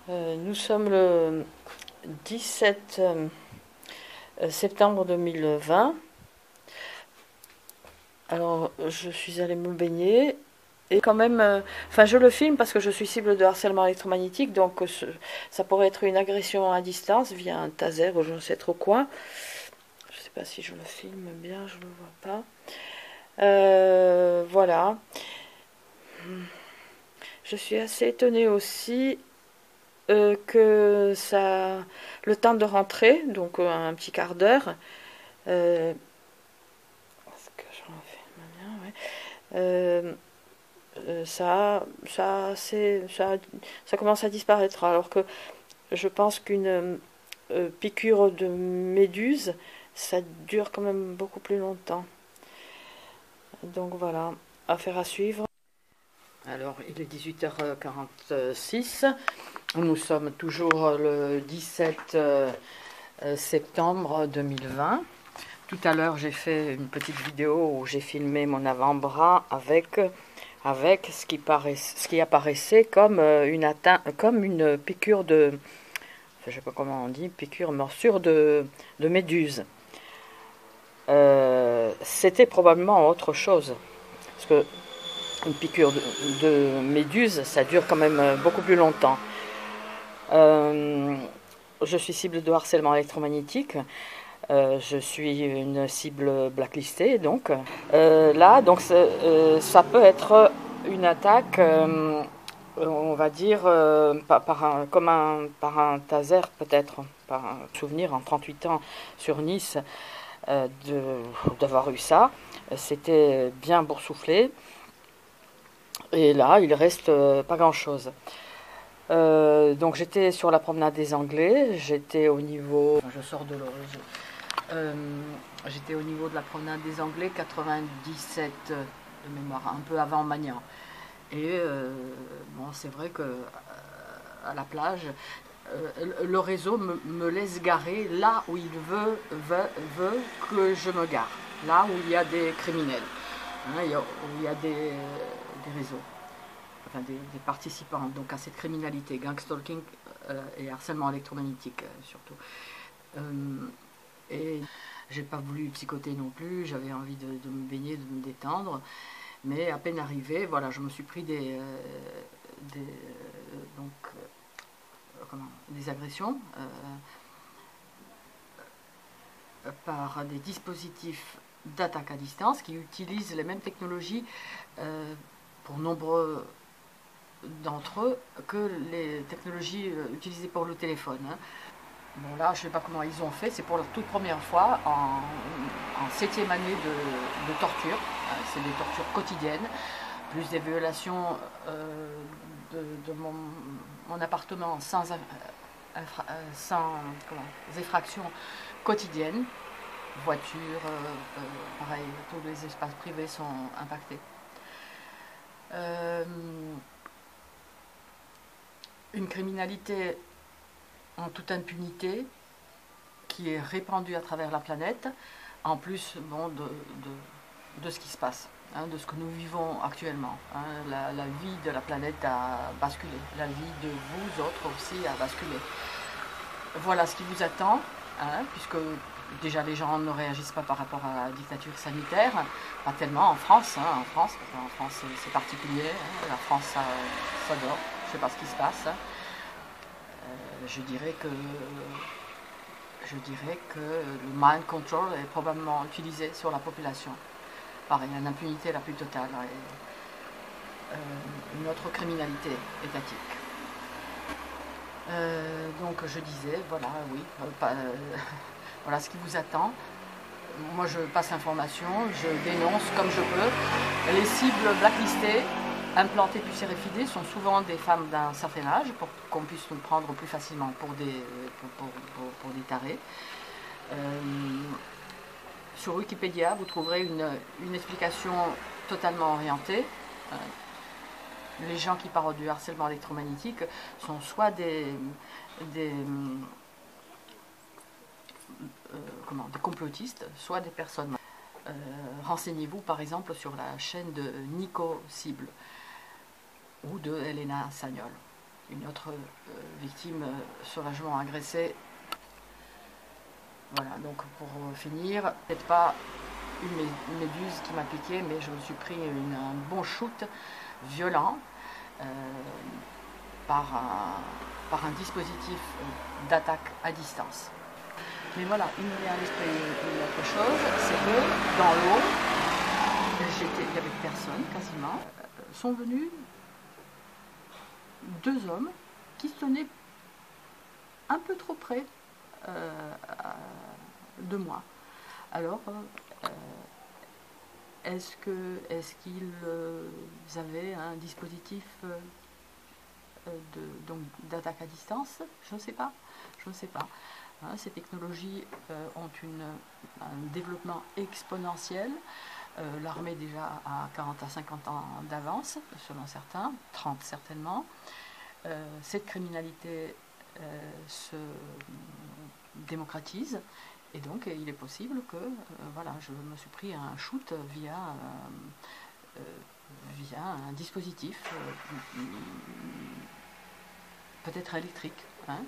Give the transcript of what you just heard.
Nous sommes le 17 septembre 2020. Alors, je suis allée me baigner et quand même, enfin, je le filme parce que je suis cible de harcèlement électromagnétique, donc ça pourrait être une agression à distance via un taser ou je ne sais trop quoi. Je ne sais pas si je le filme bien, je ne le vois pas. Voilà. Je suis assez étonnée aussi que ça, le temps de rentrer, donc un petit quart d'heure. Est-ce que j'en fais bien, ouais. Ça commence à disparaître. Alors que je pense qu'une piqûre de méduse, ça dure quand même beaucoup plus longtemps. Donc voilà, affaire à suivre. Alors, il est 18h46. Nous sommes toujours le 17 septembre 2020. Tout à l'heure, j'ai fait une petite vidéo où j'ai filmé mon avant-bras avec ce qui apparaissait comme comme une piqûre de, je ne sais pas comment on dit, piqûre, morsure de méduse. C'était probablement autre chose, parce que une piqûre de méduse, ça dure quand même beaucoup plus longtemps. Je suis cible de harcèlement électromagnétique. Je suis une cible blacklistée, donc. Donc ça peut être une attaque, on va dire, par un taser, peut-être, par un souvenir en 38 ans sur Nice d'avoir eu ça. C'était bien boursouflé. Et là, il reste pas grand-chose. Donc j'étais sur la promenade des Anglais, j'étais au niveau... Je sors de l'heureuse. J'étais au niveau de la promenade des Anglais, 97 de mémoire, un peu avant Magnan. Et bon, c'est vrai que à la plage, le réseau me laisse garer là où il veut que je me gare, là où il y a des criminels, hein, où il y a des réseaux, enfin des participants donc à cette criminalité, gangstalking et harcèlement électromagnétique surtout. Et j'ai pas voulu psychoter non plus, j'avais envie de me baigner, de me détendre. Mais à peine arrivé, voilà, je me suis pris des agressions par des dispositifs d'attaque à distance qui utilisent les mêmes technologies pour nombreux d'entre eux que les technologies utilisées pour le téléphone. Bon là, je ne sais pas comment ils ont fait, c'est pour la toute première fois en 7e année de torture. C'est des tortures quotidiennes, plus des violations de mon appartement sans effraction quotidienne. Voiture, pareil, tous les espaces privés sont impactés. Une criminalité en toute impunité qui est répandue à travers la planète, en plus bon, de ce qui se passe, hein, de ce que nous vivons actuellement. Hein. La vie de la planète a basculé, la vie de vous autres aussi a basculé. Voilà ce qui vous attend, hein, puisque déjà les gens ne réagissent pas par rapport à la dictature sanitaire, pas tellement en France, hein, en France c'est particulier, hein, la France ça dort, je ne sais pas ce qui se passe. Je dirais que le mind control est probablement utilisé sur la population. Pareil, une impunité la plus totale et une autre criminalité étatique. Donc je disais, voilà, oui, voilà ce qui vous attend. Moi je passe l'information, je dénonce comme je peux. Les cibles blacklistées, implantées puis RFID sont souvent des femmes d'un certain âge pour qu'on puisse nous prendre plus facilement pour des tarés. Sur Wikipédia, vous trouverez une explication totalement orientée. Les gens qui parlent du harcèlement électromagnétique sont soit des complotistes, soit des personnes. Renseignez-vous par exemple sur la chaîne de Nico Cible ou de Elena Sagnol. une autre victime sauvagement agressée. Voilà, donc pour finir, peut-être pas une méduse qui m'a piqué, mais je me suis pris un bon shoot violent par un dispositif d'attaque à distance. Mais voilà, il me vient à l'esprit une autre chose, c'est que dans l'eau, il n'y avait personne quasiment, sont venus deux hommes qui se tenaient un peu trop près de moi. Alors, est-ce qu'ils avaient un dispositif d'attaque à distance? Je ne sais pas. Je ne sais pas. Hein, ces technologies ont un développement exponentiel. L'armée déjà a 40 à 50 ans d'avance, selon certains, 30 certainement. Cette criminalité se démocratise. Et donc, il est possible que voilà, je me suis pris un shoot via un dispositif peut-être électrique. Hein.